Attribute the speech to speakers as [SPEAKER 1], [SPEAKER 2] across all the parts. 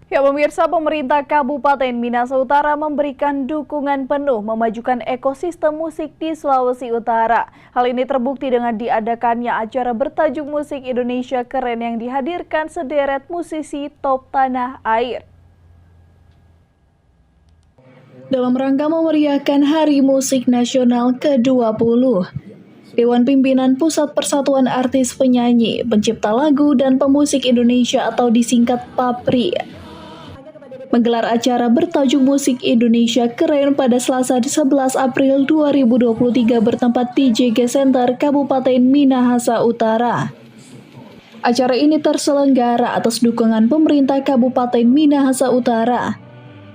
[SPEAKER 1] Ya pemirsa, pemerintah Kabupaten Minahasa Utara memberikan dukungan penuh memajukan ekosistem musik di Sulawesi Utara. Hal ini terbukti dengan diadakannya acara bertajuk Musik Indonesia Keren yang dihadirkan sederet musisi top tanah air. Dalam rangka memeriahkan Hari Musik Nasional ke-20, Dewan Pimpinan Pusat Persatuan Artis Penyanyi, Pencipta Lagu, dan Pemusik Indonesia atau disingkat PAPRI menggelar acara bertajuk Musik Indonesia Keren pada Selasa 11 April 2023 bertempat di JG Center Kabupaten Minahasa Utara. Acara ini terselenggara atas dukungan pemerintah Kabupaten Minahasa Utara.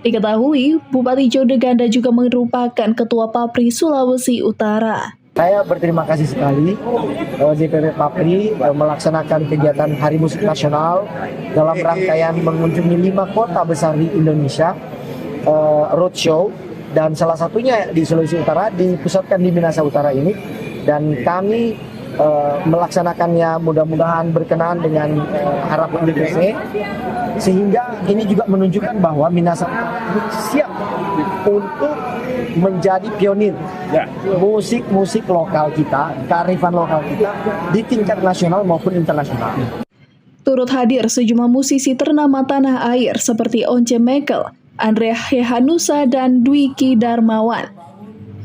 [SPEAKER 1] Diketahui, Bupati Jodeganda juga merupakan Ketua PAPRI Sulawesi Utara.
[SPEAKER 2] Saya berterima kasih sekali DPP PAPRI melaksanakan kegiatan Hari Musik Nasional dalam rangkaian mengunjungi 5 kota besar di Indonesia, roadshow, dan salah satunya di Sulawesi Utara, dipusatkan di Minahasa Utara ini, dan kami melaksanakannya mudah-mudahan berkenaan dengan harapan DPP, sehingga ini juga menunjukkan bahwa Minahasa Utara siap untuk menjadi pionir musik lokal kita, kearifan lokal kita di tingkat nasional maupun internasional.
[SPEAKER 1] Turut hadir sejumlah musisi ternama tanah air seperti Once Mekel, Andrea Hehanusa, dan Dwiki Darmawan.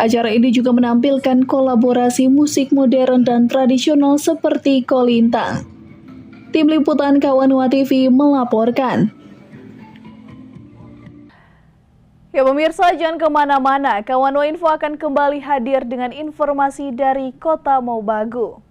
[SPEAKER 1] Acara ini juga menampilkan kolaborasi musik modern dan tradisional seperti kolintang. Tim Liputan Kawanua TV melaporkan. Ya pemirsa, jangan kemana-mana. Kawanua Info akan kembali hadir dengan informasi dari Kota Mobagu.